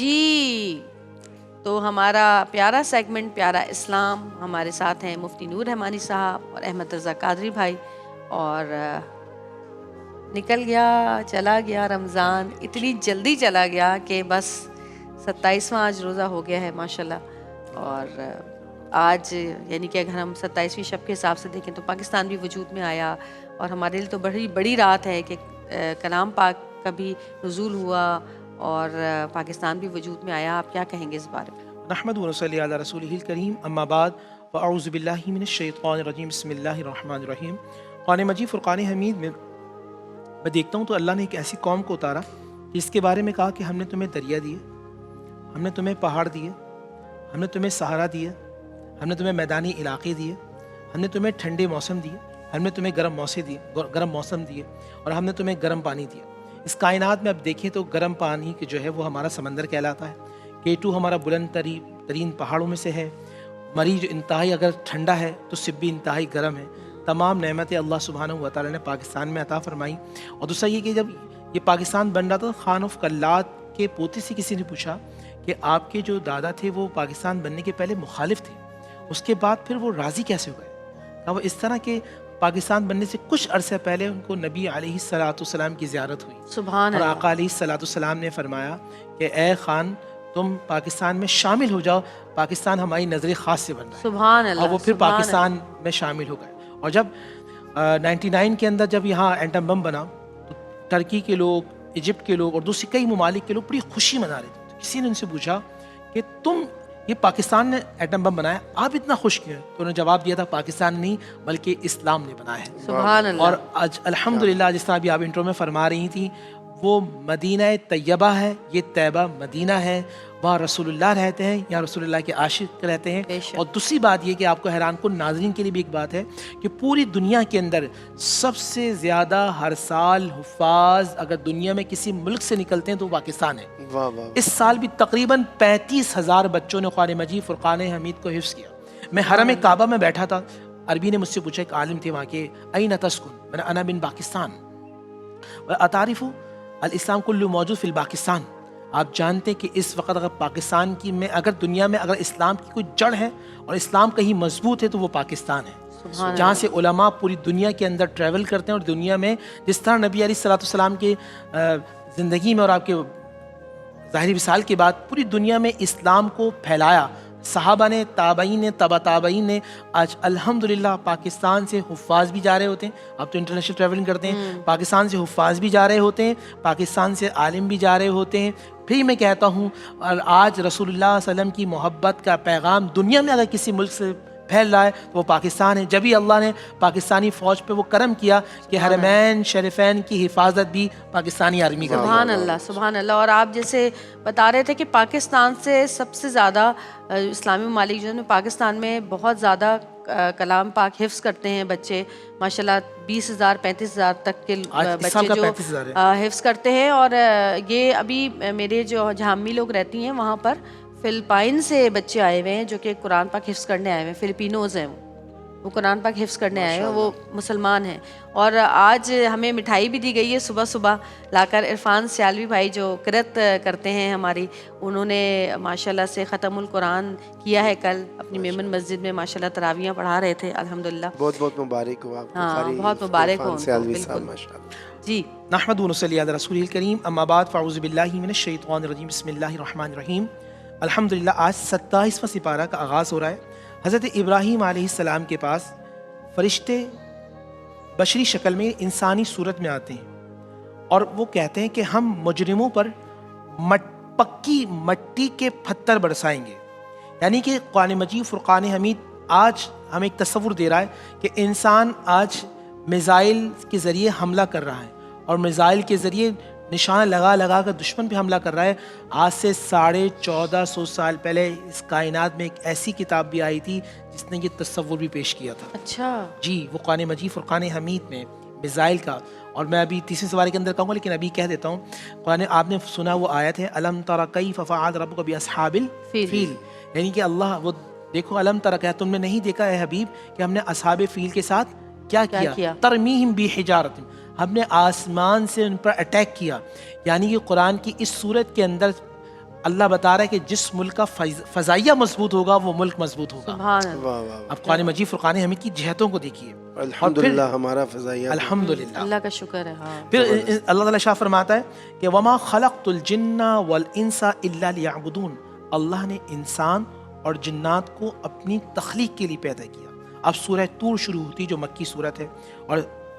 جی تو ہمارا پیارا سیگمنٹ پیارا اسلام، ہمارے ساتھ ہیں مفتی نور رحمانی صاحب اور احمد رضا قادری بھائی. اور نکل گیا چلا گیا رمضان، اتنی جلدی چلا گیا کہ بس 27واں آج روزہ ہو گیا ہے ماشاءاللہ. اور آج یعنی کہ اگر ہم 27ویں شب کے حساب سے دیکھیں تو پاکستان بھی وجود میں آیا، اور ہمارے لیے تو بڑی بڑی رات ہے کہ کلام پاک کا بھی نزول ہوا اور پاکستان بھی وجود میں آیا. آپ کیا کہیں گے اس بارے میں؟ نحمد و نصلی علی رسولہ الکریم، اما بعد فاعوذ باللہ من الشیطان الرجیم، بسم اللہ الرحمن الرحیم. قرآن مجید فرقان حمید میں دیکھتا ہوں تو اللہ نے ایک ایسی قوم کو اتارا جس کے بارے میں کہا کہ ہم نے تمہیں دریا دیے، ہم نے تمہیں پہاڑ دیے، ہم نے تمہیں صحرا دیا، ہم نے تمہیں میدانی علاقے دیے، ہم نے تمہیں ٹھنڈے موسم دیے، ہم نے تمہیں گرم موسم دیے، اور ہم نے تمہیں گرم پانی دیا. اس کائنات میں اب دیکھیں تو گرم پانی کہ جو ہے وہ ہمارا سمندر کہلاتا ہے. K2 ہمارا بلند ترین پہاڑوں میں سے ہے. مری جو انتہائی اگر ٹھنڈا ہے تو سبی انتہائی گرم ہے. تمام نعمتیں اللہ سبحانہ و تعالیٰ نے پاکستان میں عطا فرمائی. اور دوسرا یہ کہ جب یہ پاکستان بن رہا تھا، خان آف کلات کے پوتے سے کسی نے پوچھا کہ آپ کے جو دادا تھے وہ پاکستان بننے کے پہلے مخالف تھے، اس کے بعد پھر وہ راضی کیسے ہو گئے؟ وہ اس طرح کہ پاکستان بننے سے کچھ عرصے پہلے ان کو نبی علیہ السلام کی زیارت ہوئی، سبحان اور اللہ. آقا علیہ السلام نے فرمایا کہ اے خان تم پاکستان میں شامل ہو جاؤ، پاکستان ہماری نظر خاص سے بن رہا ہے. سبحان اللہ. اور وہ پھر سبحان پاکستان میں شامل ہو گئے. اور جب 99 کے اندر جب یہاں ایٹم بم بنا تو ترکی کے لوگ، ایجپٹ کے لوگ اور دوسری کئی ممالک کے لوگ بڑی خوشی منا رہے تھے. تو کسی نے ان سے پوچھا کہ تم یہ پاکستان نے ایٹم بم بنایا، آپ اتنا خوش کیوں ہیں؟ تو انہوں نے جواب دیا تھا پاکستان نہیں بلکہ اسلام نے بنایا ہے. سبحان اللہ. اور آج الحمدللہ جس طرح ابھی آپ انٹرو میں فرما رہی تھیں، وہ مدینہ طیبہ ہے، یہ طیبہ مدینہ ہے، وہاں رسول اللہ رہتے ہیں، یہاں رسول اللہ کے عاشق رہتے ہیں. اور دوسری بات یہ کہ آپ کو حیران کن ناظرین کے لیے بھی ایک بات ہے کہ پوری دنیا کے اندر سب سے زیادہ ہر سال حفاظ اگر دنیا میں کسی ملک سے نکلتے ہیں تو پاکستان ہے. اس سال بھی تقریباً 35,000 بچوں نے قرآن مجید فرقان حمید کو حفظ کیا. میں حرم کعبہ میں بیٹھا تھا، عربی نے مجھ سے پوچھا، ایک عالم تھے وہاں کے، این تسکن، میں نے انا بن پاکستان، اتعرف الاسلام کلو موجود فی الپاکستان. آپ جانتے کہ اس وقت اگر پاکستان کی میں اگر دنیا میں اگر اسلام کی کوئی جڑ ہے اور اسلام کہیں مضبوط ہے تو وہ پاکستان ہے، جہاں سے علماء پوری دنیا کے اندر ٹریول کرتے ہیں. اور دنیا میں جس طرح نبی علیہ السلام کے زندگی میں اور آپ کے ظاہری وصال کے بعد پوری دنیا میں اسلام کو پھیلایا، صحابہ نے، تابعین نے، تبع تابعین نے. آج الحمدللہ پاکستان سے حفاظ بھی جا رہے ہوتے ہیں. آپ تو انٹرنیشنل ٹریولنگ کرتے ہیں، پاکستان سے حفاظ بھی جا رہے ہوتے ہیں، پاکستان سے عالم بھی جا رہے ہوتے ہیں. پھر میں کہتا ہوں، اور آج رسول اللہ صلی اللہ علیہ وسلم کی محبت کا پیغام دنیا میں اگر کسی ملک سے پھیل رہا ہے تو وہ پاکستان ہے. جبھی اللہ نے پاکستانی فوج پہ وہ کرم کیا کہ حرمین شریفین کی حفاظت بھی پاکستانی آرمی کر رہی ہے. سبحان اللہ. سبحان اللہ. اور آپ جیسے بتا رہے تھے کہ پاکستان سے سب سے زیادہ اسلامی ممالک جو ہے پاکستان میں بہت زیادہ کلام پاک حفظ کرتے ہیں بچے ماشاءاللہ. 20,000 35,000 تک کے بچے جو حفظ کرتے ہیں. اور یہ ابھی میرے جو جہاں امی لوگ رہتی ہیں وہاں پر فلپائن سے بچے آئے ہوئے ہیں جو کہ قرآن پاک حفظ کرنے آئے ہوئے ہیں. فلپینوز ہیں وہ قرآن پاک حفظ کرنے آئے ہیں، وہ مسلمان ہیں. اور آج ہمیں مٹھائی بھی دی گئی ہے صبح صبح لا کر. عرفان سیالوی بھائی جو قرأت کرتے ہیں ہماری، انہوں نے ماشاءاللہ سے ختم القرآن کیا ہے کل اپنی میمن مسجد میں، ماشاءاللہ تراویحاں پڑھا رہے تھے. الحمدللہ بہت بہت مبارک ہو آپ کو. ہاں بہت مبارک ہو ان کو. جی نحمد و نصلی علی رسول الکریم، اما بعد فاعوذ باللہ من الشیطان الرجیم، بسم اللہ الرحمن الرحیم. الحمدللہ آج 27واں سپارہ کا آغاز ہو رہا ہے. حضرت ابراہیم علیہ السلام کے پاس فرشتے بشری شکل میں انسانی صورت میں آتے ہیں اور وہ کہتے ہیں کہ ہم مجرموں پر پکی مٹی کے پتھر برسائیں گے. یعنی کہ قرآن مجید فرقان حمید آج ہمیں ایک تصور دے رہا ہے کہ انسان آج میزائل کے ذریعے حملہ کر رہا ہے اور میزائل کے ذریعے نشان لگا لگا کر دشمن پہ حملہ کر رہا ہے. آج سے 1450 سال پہلے اس کائنات میں ایک ایسی کتاب بھی آئی تھی جس نے یہ تصور بھی پیش کیا تھا. اچھا جی، وہ قرآن مجید فرقان حمید میں میزائل کا. اور میں ابھی تیسرے سوارے کے اندر کہوں گا لیکن ابھی کہہ دیتا ہوں. قرآن آپ نے سنا وہ آیت ہے الم تر کیف فعل ربک باصحاب الفیل، یعنی کہ اللہ وہ دیکھو الم تر، کیا تم نے نہیں دیکھا ہے حبیب کہ ہم نے اصحاب فیل کے ساتھ کیا کیا؟ ترمیہم بحجارۃ، ہم نے آسمان سے ان پر اٹیک کیا. یعنی کہ قرآن کی اس صورت کے اندر اللہ بتا رہا ہے کہ جس ملک کا فضائیہ مضبوط ہوگا وہ ملک مضبوط ہوگا. سبحان اللہ. واہ واہ اب قرآن مجید فرقان حمید کی جہتوں کو دیکھیے. الحمدللہ ہمارا فضائیہ الحمدللہ اللہ کا شکر ہے. ہاں پھر اللہ تعالیٰ شاہ فرماتا ہے کہ وما خلقت الجن والانس الا لیعبدون. اللہ نے انسان اور جنات کو اپنی تخلیق کے لیے پیدا کیا. اب سورہ طور شروع ہوتی جو مکی صورت ہے, اور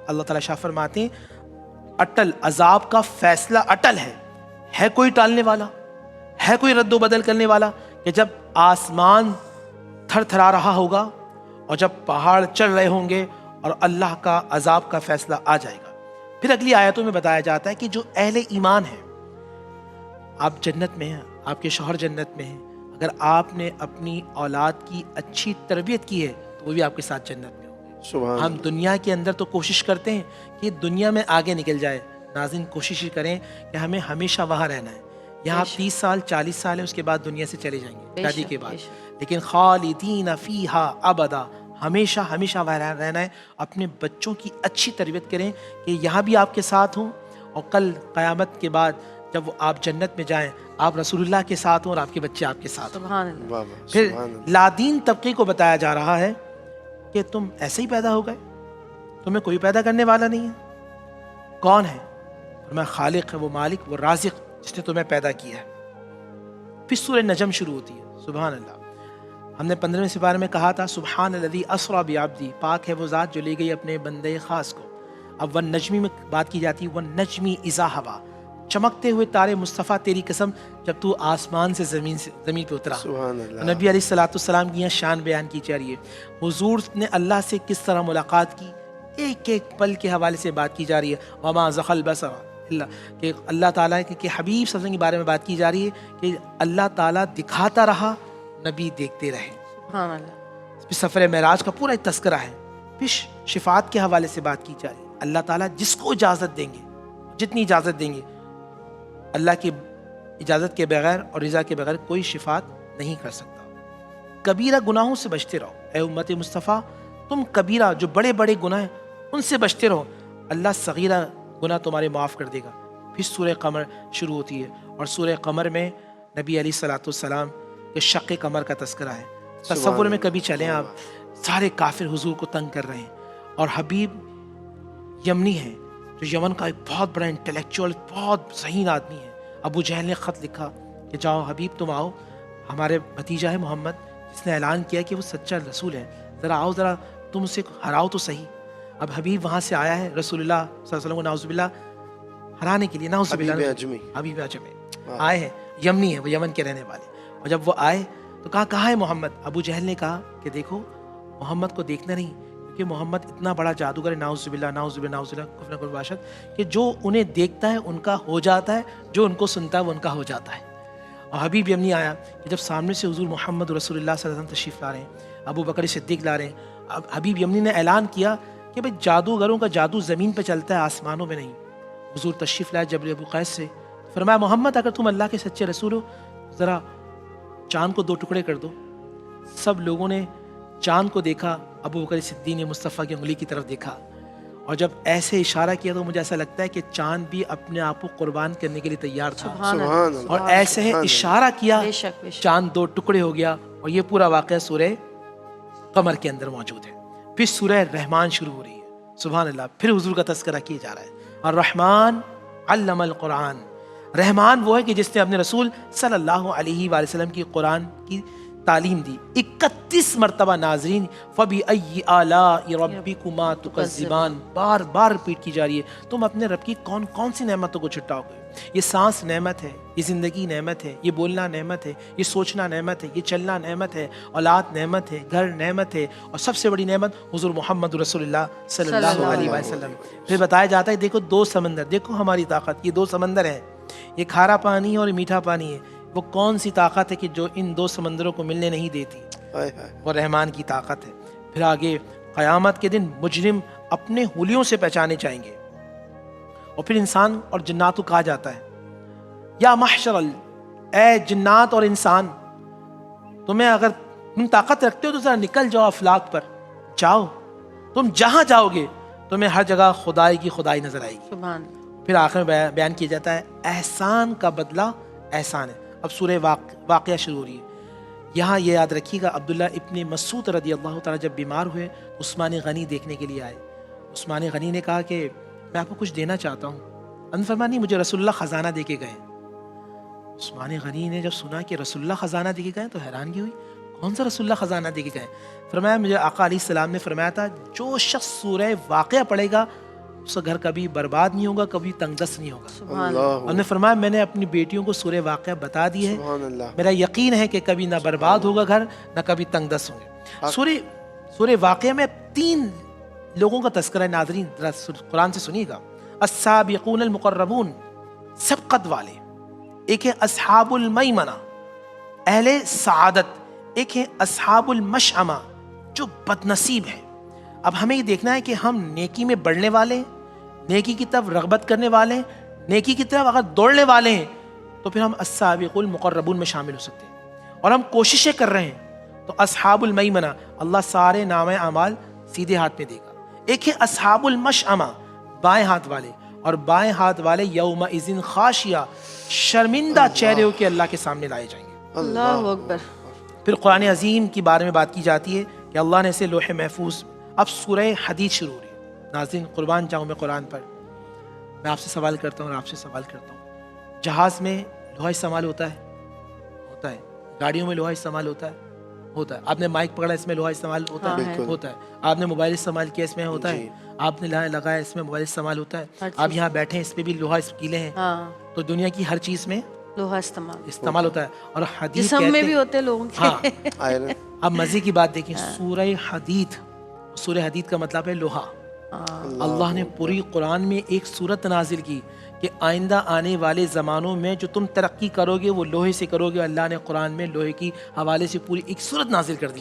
اللہ تعالیٰ شاہ فرماتے ہیں اٹل عذاب کا فیصلہ اٹل ہے کوئی ٹالنے والا, ہے کوئی رد و بدل کرنے والا؟ کہ جب آسمان تھر تھرا رہا ہوگا اور جب پہاڑ چل رہے ہوں گے اور اللہ کا عذاب کا فیصلہ آ جائے گا. پھر اگلی آیتوں میں بتایا جاتا ہے کہ جو اہل ایمان ہیں, آپ جنت میں ہیں, آپ کے شوہر جنت میں ہیں, اگر آپ نے اپنی اولاد کی اچھی تربیت کی ہے تو وہ بھی آپ کے ساتھ جنت میں ہوں گے. سبحان ہم دنیا کے اندر تو کوشش کرتے ہیں کہ دنیا میں آگے نکل جائے. ناظرین کوشش ہی کریں کہ ہمیں ہمیشہ وہاں رہنا ہے. یہاں 30 سال 40 سال ہے, اس کے بعد دنیا سے چلے جائیں گے شادی کے بعد, لیکن خالدین فیہا ابدا, ہمیشہ ہمیشہ وہاں رہنا ہے. اپنے بچوں کی اچھی تربیت کریں کہ یہاں بھی آپ کے ساتھ ہوں, اور کل قیامت کے بعد جب وہ آپ جنت میں جائیں آپ رسول اللہ کے ساتھ ہوں اور آپ کے بچے آپ کے ساتھ ہوں. سبحان اللہ. واہ واہ پھر سبحان اللہ. لادین طبقے کو بتایا جا رہا ہے کہ تم ایسے ہی پیدا ہو گئے, تمہیں کوئی پیدا کرنے والا نہیں ہے. کون ہے؟ فرمایا خالق ہے, وہ مالک, وہ رازق جس نے تمہیں پیدا کیا ہے. پھر سورہ نجم شروع ہوتی ہے. سبحان اللہ. ہم نے 15ویں سپارے میں کہا تھا سبحان الذی اسری بعبدی, پاک ہے وہ ذات جو لے گئی اپنے بندے خاص کو. اب ون نجمی میں بات کی جاتی ہے, ون نجمی اذا ہوا, چمکتے ہوئے تارے مصطفیٰ تیری قسم جب تو آسمان سے زمین پہ اترا. سبحان اللہ. نبی علیہ السلام کی یہاں شان بیان کی جا رہی ہے. حضور نے اللہ سے کس طرح ملاقات کی, ایک ایک پل کے حوالے سے بات کی جا رہی ہے. وما زغل بصر اللہ, کہ اللہ تعالیٰ کہ حبیب صلی اللہ علیہ وسلم کے بارے میں بات کی جا رہی ہے کہ اللہ تعالیٰ دکھاتا رہا, نبی دیکھتے رہے. سبحان اللہ. پھر سفر معراج کا پورا ایک تذکرہ ہے. پھر شفاعت کے حوالے سے بات کی جا رہی ہے. اللہ تعالیٰ جس کو اجازت دیں گے, جتنی اجازت دیں گے, اللہ کی اجازت کے بغیر اور رضا کے بغیر کوئی شفاعت نہیں کر سکتا. کبیرہ گناہوں سے بچتے رہو اے امت مصطفیٰ, تم کبیرہ جو بڑے بڑے گناہ ہیں ان سے بچتے رہو, اللہ صغیرہ گناہ تمہارے معاف کر دے گا. پھر سورہ قمر شروع ہوتی ہے, اور سورہ قمر میں نبی علیہ الصلوۃ والسلام کے شق قمر کا تذکرہ ہے. تصور میں کبھی چلیں آپ, سارے کافر حضور کو تنگ کر رہے ہیں, اور حبیب یمنی ہے جو یمن کا ایک بہت بڑا انٹلیکچوئل, بہت ذہین آدمی ہے. ابو جہل نے خط لکھا کہ جاؤ حبیب تم آؤ, ہمارے بھتیجا ہے محمد جس نے اعلان کیا کہ وہ سچا رسول ہے, ذرا آؤ, ذرا تم اسے ہراؤ تو صحیح. اب حبیب وہاں سے آیا ہے رسول اللہ صلی اللہ علیہ وسلم کو نعوذ باللہ ہرانے کے لیے. نعوذ باللہ. حبیب اعجمی آئے ہیں, یمنی ہے, وہ یمن کے رہنے والے. اور جب وہ آئے تو کہاں ہے محمد؟ ابو جہل نے کہا کہ دیکھو محمد کو دیکھنا نہیں, کہ محمد اتنا بڑا جادوگر ہے, نعوذ باللہ نعوذ باللہ نعوذ باللہ کفر کفر باشد, کہ جو انہیں دیکھتا ہے ان کا ہو جاتا ہے, جو ان کو سنتا ہے وہ ان کا ہو جاتا ہے. اور حبیب یمنی آیا کہ جب سامنے سے حضور محمد رسول اللہ صلی اللہ علیہ وسلم تشریف لا رہے ہیں, ابو بکر صدیق لا رہے ہیں, اب حبیب یمنی نے اعلان کیا کہ بھائی جادوگروں کا جادو زمین پہ چلتا ہے, آسمانوں میں نہیں. حضور تشریف لائے جبل ابو قیس سے, فرمایا محمد اگر تم اللہ کے سچے رسول ہو ذرا چاند کو 2 ٹکڑے کر دو. سب لوگوں نے چاند کو دیکھا, ابو بکر صدیق نے مصطفیٰ کی انگلی کی طرف دیکھا, اور جب ایسے اشارہ کیا تو مجھے ایسا لگتا ہے کہ چاند بھی اپنے آپ کو قربان کرنے کے لیے تیار تھا. سبحان اللہ. اور ایسے ہی اشارہ کیا, بے شک, بے شک. چاند 2 ٹکڑے ہو گیا. اور یہ پورا واقعہ سورہ قمر کے اندر موجود ہے. پھر سورہ رحمان شروع ہو رہی ہے. سبحان اللہ. پھر حضور کا تذکرہ کیا جا رہا ہے. الرحمن علم القرآن, رحمان وہ ہے کہ جس نے اپنے رسول صلی اللہ علیہ وآلہ وسلم کی قرآن کی تعلیم دی. 31 مرتبہ ناظرین فَبِأَيِّ آلَاءِ رَبِّكُمَا تُكَذِّبَانِ, بار بار ریپیٹ کی جا رہی ہے. تم اپنے رب کی کون کون سی نعمتوں کو چھٹاؤ گے. یہ سانس نعمت ہے, یہ زندگی نعمت ہے, یہ بولنا نعمت ہے, یہ سوچنا نعمت ہے, یہ چلنا نعمت ہے, اولاد نعمت ہے, گھر نعمت ہے, اور سب سے بڑی نعمت حضور محمد رسول اللہ صلی اللہ علیہ وسلم. پھر بتایا جاتا ہے دیکھو 2 سمندر, دیکھو ہماری طاقت, یہ 2 سمندر ہیں, یہ کھارا پانی اور میٹھا پانی ہے. وہ کون سی طاقت ہے کہ جو ان 2 سمندروں کو ملنے نہیں دیتی؟ وہ رحمان کی طاقت ہے. پھر آگے قیامت کے دن مجرم اپنے حلیوں سے پہچانے جائیں گے. اور پھر انسان اور جنات کو کہا جاتا ہے یا محشر اے جنات اور انسان, تمہیں اگر تم طاقت رکھتے ہو تو ذرا نکل جاؤ افلاک پر, جاؤ, تم جہاں جاؤ گے تمہیں ہر جگہ خدائی کی خدائی نظر آئے گی. سبحان. پھر آخر میں بیان کیا جاتا ہے احسان کا بدلہ احسان ہے. اب سورہ واقعہ شروع ہو رہی ہے. یہاں یہ یاد رکھیے گا عبداللہ ابن مسعود رضی اللہ تعالیٰ جب بیمار ہوئے عثمان غنی دیکھنے کے لیے آئے. عثمان غنی نے کہا کہ میں آپ کو کچھ دینا چاہتا ہوں. انہوں نے فرمایا نہیں, مجھے رسول اللہ خزانہ دے کے گئے. عثمان غنی نے جب سنا کہ رسول اللہ خزانہ دے کے گئے تو حیرانگی ہوئی, کون سا رسول اللہ خزانہ دے کے گئے؟ فرمایا مجھے آقا علیہ السلام نے فرمایا تھا جو شخص سورہ واقعہ پڑھے گا اس کا گھر کبھی برباد نہیں ہوگا, کبھی تنگ دست نہیں ہوگا. انہوں نے فرمایا میں نے اپنی بیٹیوں کو سورہ واقعہ بتا دی ہے, میرا یقین ہے کہ کبھی نہ برباد ہوگا گھر, نہ کبھی تنگ دست ہوں گے. سورہ واقعہ میں 3 لوگوں کا تذکرہ ہے. ناظرین قرآن سے سنیے گا. السابقون المقربون, سبقت والے. ایک ہے اصحاب المیمنہ, اہل سعادت. ایک ہے اصحاب المشأمہ, جو بد نصیب ہے. اب ہمیں یہ دیکھنا ہے کہ ہم نیکی میں بڑھنے والے ہیں, نیکی کی طرف رغبت کرنے والے ہیں, نیکی کی طرف اگر دوڑنے والے ہیں تو پھر ہم السابق المقربون میں شامل ہو سکتے ہیں. اور ہم کوششیں کر رہے ہیں تو اصحاب المیمنہ, اللہ سارے نام اعمال سیدھے ہاتھ میں دے گا. ایک ہے اصحاب المشأمہ, بائیں ہاتھ والے. اور بائیں ہاتھ والے یومئذ خاشیہ, شرمندہ چہرے ہو کے اللہ کے سامنے لائے جائیں گے. اللہ اکبر. پھر قرآن عظیم کے بارے میں بات کی جاتی ہے کہ اللہ نے اسے لوح محفوظ. اب سورہ حدید شروع ہو رہی ہے. ناظرین قربان جاؤں میں قرآن پر, میں آپ سے سوال کرتا ہوں اور آپ سے سوال کرتا ہوں, جہاز میں لوہا استعمال ہوتا ہے, گاڑیوں میں لوہا استعمال ہوتا ہے. آپ نے مائک پکڑا اس میں لوہا استعمال ہوتا ہے. آپ نے موبائل استعمال کیا اس میں ہوتا ہے. آپ نے لگایا اس میں موبائل استعمال ہوتا ہے. آپ یہاں بیٹھے اس پہ بھی لوہا کیلے ہیں. تو دنیا کی ہر چیز میں لوہا استعمال ہوتا ہے. اور حدید جسم میں بھی ہوتے لوگوں کے. اب مزے کی بات دیکھیں, سورہ حدید کا مطلب ہے لوہا. اللہ نے پوری قرآن میں ایک سورت نازل کی کہ آئندہ آنے والے زمانوں میں جو تم ترقی کرو گے وہ لوہے سے کرو گے. اللہ نے قرآن میں لوہے کی حوالے سے پوری ایک سورت نازل کر دی.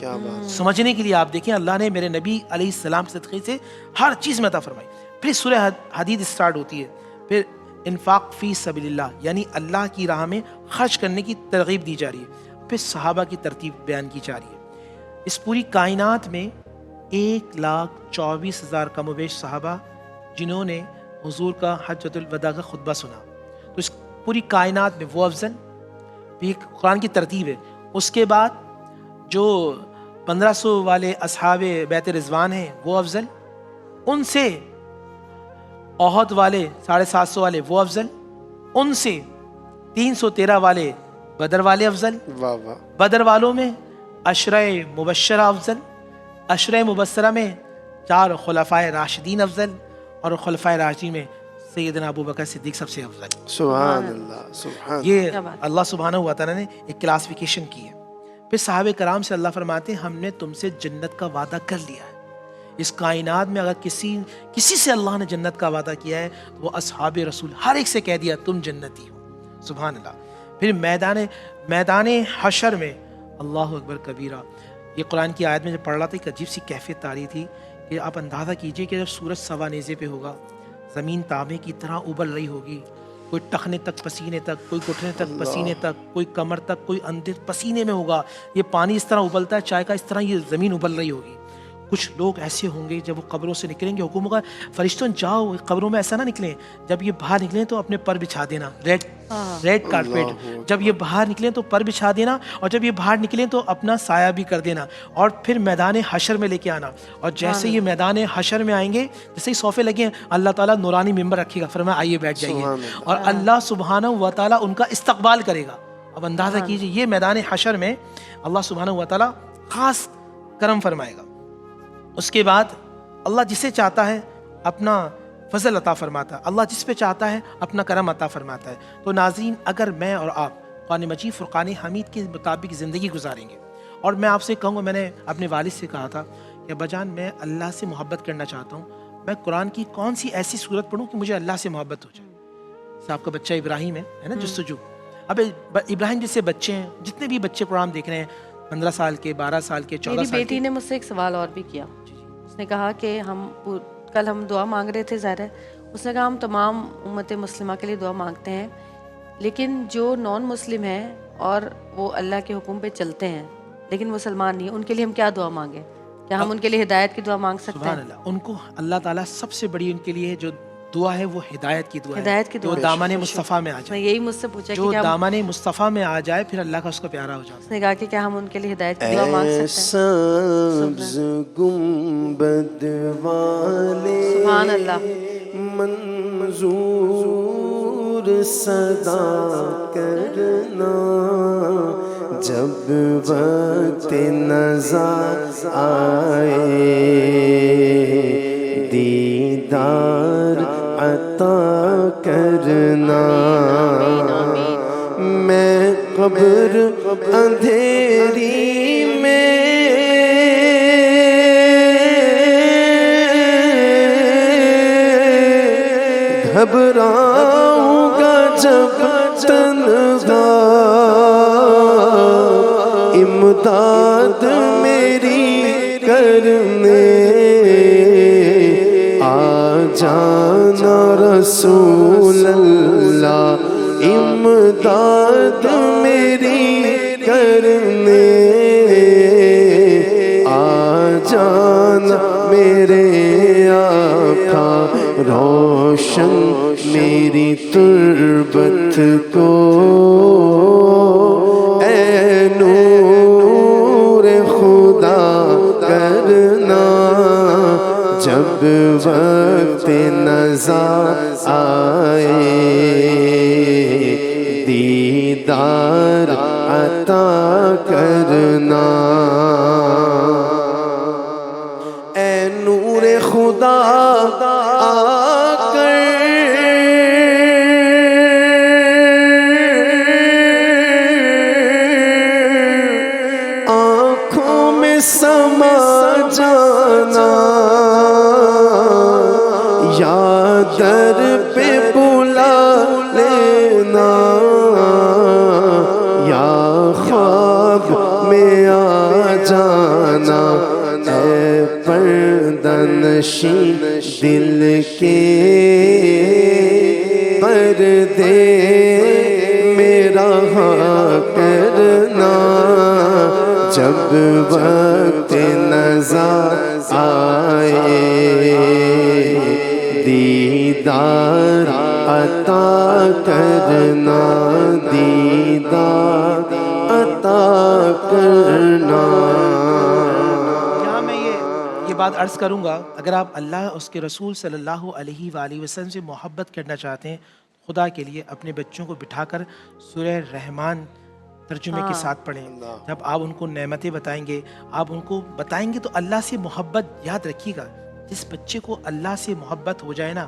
سمجھنے کے لیے آپ دیکھیں اللہ نے میرے نبی علیہ السلام کے صدقے سے ہر چیز میں عطا فرمائی. پھر سورہ حدید اسٹارٹ ہوتی ہے. پھر انفاق فی سبیل اللہ, یعنی اللہ کی راہ میں خرچ کرنے کی ترغیب دی جا رہی ہے. پھر صحابہ کی ترتیب بیان کی جا رہی ہے. اس پوری کائنات میں 1,24,000 کم و بیش صحابہ جنہوں نے حضور کا حجۃ الوداع کا خطبہ سنا. تو اس پوری کائنات میں وہ افضل, یہ قرآن کی ترتیب ہے. اس کے بعد جو 1500 والے اصحاب بیت رضوان ہیں وہ افضل, ان سے احد والے 750 والے وہ افضل, ان سے 313 والے بدر والے افضل. بدر والوں میں عشرہ مبشرہ افضل, عشرہ مبشرہ میں 4 خلفائے راشدین افضل, اور خلفائے راشدین میں سیدنا ابو بکر صدیق سب سے افضل. سبحان اللہ, سبحان. یہ اللہ سبحانہ و تعالیٰ نے ایک کلاسیفیکیشن کی ہے. پھر صحابہ کرام سے اللہ فرماتے ہیں ہم نے تم سے جنت کا وعدہ کر لیا ہے. اس کائنات میں اگر کسی سے اللہ نے جنت کا وعدہ کیا ہے تو وہ اصحاب رسول, ہر ایک سے کہہ دیا تم جنتی ہو. سبحان اللہ. پھر میدان حشر میں اللہ اکبر کبیرہ, یہ قرآن کی آیت میں جب پڑھ رہا تھا ایک عجیب سی کیفیت آ رہی تھی کہ آپ اندازہ کیجئے کہ جب سورج سوا نیزے پہ ہوگا, زمین تانبے کی طرح ابل رہی ہوگی, کوئی ٹخنے تک پسینے تک, کوئی گھٹنے تک پسینے تک, کوئی کمر تک, کوئی اندھے پسینے میں ہوگا. یہ پانی اس طرح ابلتا ہے چائے کا, اس طرح یہ زمین ابل رہی ہوگی. کچھ لوگ ایسے ہوں گے جب وہ قبروں سے نکلیں گے حکم ہوگا فرشتوں جاؤ قبروں میں ایسا نہ نکلیں, جب یہ باہر نکلیں تو اپنے پر بچھا دینا, ریڈ کارپیٹ, جب یہ باہر نکلیں تو پر بچھا دینا, اور جب یہ باہر نکلیں تو اپنا سایہ بھی کر دینا, اور پھر میدان حشر میں لے کے آنا. اور جیسے یہ میدان حشر میں آئیں گے, جیسے ہی صوفے لگے ہیں, اللہ تعالیٰ نورانی ممبر رکھے گا, فرمایا آئیے بیٹھ جائیے, اور اللہ سبحانہ و تعالیٰ ان کا استقبال کرے گا. اب اندازہ کیجیے یہ میدان حشر میں اللہ سبحانہ و تعالیٰ خاص کرم فرمائے گا. اس کے بعد اللہ جسے چاہتا ہے اپنا فضل عطا فرماتا ہے, اللہ جس پہ چاہتا ہے اپنا کرم عطا فرماتا ہے. تو ناظرین اگر میں اور آپ قرآن مجید فرقان حمید کے مطابق زندگی گزاریں گے, اور میں آپ سے کہوں گا, میں نے اپنے والد سے کہا تھا کہ ابا جان میں اللہ سے محبت کرنا چاہتا ہوں, میں قرآن کی کون سی ایسی صورت پڑھوں کہ مجھے اللہ سے محبت ہو جائے. جیسے آپ کا بچہ ابراہیم ہے نا, جستجو. اب ابراہیم جیسے بچے ہیں, جتنے بھی بچے پروگرام دیکھ رہے ہیں 15 سال کے, 12 سال کے, 14 سال کے. میری بیٹی نے مجھ سے ایک سوال اور بھی کیا. اس نے کہا کہ کل ہم دعا مانگ رہے تھے, ظاہر ہے اس نے کہا ہم تمام امت مسلمہ کے لیے دعا مانگتے ہیں, لیکن جو نان مسلم ہیں اور وہ اللہ کے حکم پہ چلتے ہیں لیکن مسلمان نہیں, ان کے لیے ہم کیا دعا مانگیں؟ کیا ہم ان کے لیے ہدایت کی دعا مانگ سکتے ہیں؟ سبحان اللہ. ان کو اللہ تعالیٰ سب سے بڑی ان کے لیے جو دعا ہے وہ ہدایت کی دعا ہے، ہدایت کی دعا جو ہے۔ دامن مصطفیٰ میں آ اس نے جائے، یہی مجھ سے پوچھا جو کہ کیا دامن مصطفیٰ میں آ جائے پھر اللہ کا اس کا پیارا ہو جاتا ہے۔ اس نے کہا کہ کیا ہم ان کے لیے ہدایت کی دعا مانگ اے سکتے ہیں؟ سبز گنبد والے سبحان اللہ۔ منظور صدا کرنا، جب وقت نظر آئے دیدار عطا کرنا، میں قبر اندھیری میں گھبراؤں گا جب تنہا، امداد میری کرنے آ جانا رسول اللہ، امداد میری کرنے آ جانا میرے آقا، روشن میری تربت کو اے نور خدا کرنا، جب وقت نظر آئے دیدار عطا کرنا، اے نور خدا آ کر آنکھوں میں سما جانا، یا در پہ بلا لینا، یا خواب میں آ جانا، اے پردہ نشین دل کے پردے میرا کرنا، جب وقت نظر آئے دیدار عطا کرنا، دیدار عطا کرنا۔ یہاں میں یہ بات عرض کروں گا، اگر آپ اللہ اس کے رسول صلی اللہ علیہ وآلہ وسلم سے محبت کرنا چاہتے ہیں، خدا کے لیے اپنے بچوں کو بٹھا کر سورہ رحمان ترجمے کے ساتھ پڑھیں۔ جب آپ ان کو نعمتیں بتائیں گے، آپ ان کو بتائیں گے تو اللہ سے محبت یاد رکھیے گا، جس بچے کو اللہ سے محبت ہو جائے نا،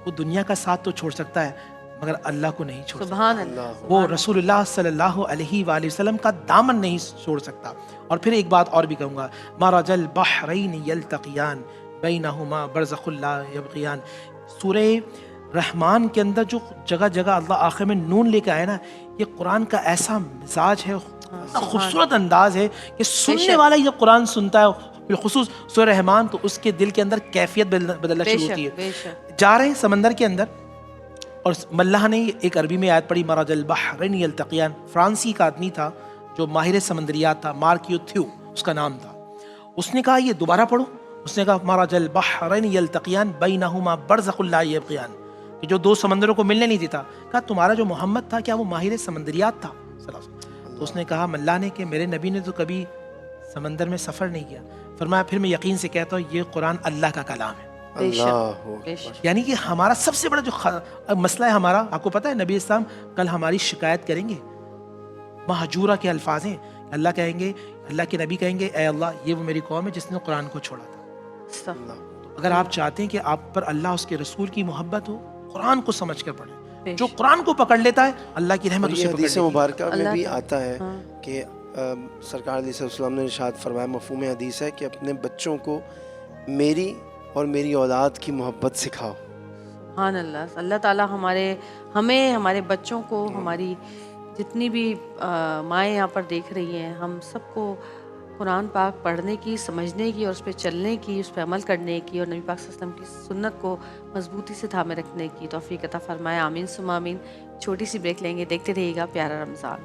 وہ دنیا کا ساتھ تو چھوڑ سکتا ہے مگر اللہ کو نہیں چھوڑ سکتا، سبحان اللہ۔ وہ رسول اللہ صلی اللہ علیہ وآلہ وسلم کا دامن نہیں چھوڑ سکتا۔ اور پھر ایک بات اور بھی کہوں گا، مرج البحرین یلتقیان بینہما برزخ لا یبغیان، سورہ رحمان کے اندر جو جگہ جگہ اللہ آخر میں نون لے کے آئے نا، یہ قرآن کا ایسا مزاج ہے، خوبصورت انداز ہے کہ سننے والا یہ قرآن سنتا ہے، بالخصوص سورہ رحمان، تو اس کے دل کے اندر کیفیت بدلنا شروع ہوتی ہے۔ جا رہے ہیں سمندر کے اندر، اور ملح نے ایک عربی میں آیت پڑھی، مرج البحرین یلتقیان، فرانسی کا آدمی تھا جو ماہر سمندریات تھا، مارکیو تھیو اس کا نام تھا، اس نے کہا یہ دوبارہ پڑھو، اس نے کہا مرج البحرین یلتقیان بینہما برزخ لا یبغیان، کہ جو دو سمندروں کو ملنے نہیں دیتا، کہا تمہارا جو محمد تھا کیا وہ ماہر سمندریات تھا؟ تو اس نے کہا ملا نے کہ میرے نبی نے تو کبھی سمندر میں سفر نہیں کیا۔ فرمایا پھر میں یقین سے کہتا ہوں یہ قرآن اللہ کا کلام ہے۔ یعنی کہ ہمارا سب سے بڑا جو مسئلہ ہے ہمارا، آپ کو پتہ ہے نبی اسلام کل ہماری شکایت کریں گے، مہجورہ کے الفاظ ہیں، اللہ کہیں گے، اللہ کے نبی کہیں گے اے اللہ یہ وہ میری قوم ہے جس نے قرآن کو چھوڑا تھا۔ اگر آپ چاہتے ہیں کہ آپ پر اللہ اس کے رسول کی محبت ہو، قرآن کو سمجھ کر پڑھیں، جو قرآن کو پکڑ لیتا ہے اللہ کی رحمت اسے پکڑ لیتی ہے۔ حدیث مبارکہ میں بھی آتا ہے کہ سرکار علیہ السلام نے ارشاد فرمایا، مفہوم حدیث ہے کہ اپنے بچوں کو میری اور میری اولاد کی محبت سکھاؤ۔ سبحان اللہ۔ اللہ تعالیٰ ہمیں ہمارے بچوں کو، ہماری جتنی بھی مائیں یہاں پر دیکھ رہی ہیں، ہم سب کو قرآن پاک پڑھنے کی، سمجھنے کی، اور اس پہ چلنے کی، اس پہ عمل کرنے کی، اور نبی پاک صلی اللہ علیہ وسلم کی سنت کو مضبوطی سے تھامے رکھنے کی توفیق عطا فرمائے۔ آمین ثم آمین۔ چھوٹی سی بریک لیں گے، دیکھتے رہیے گا پیارا رمضان۔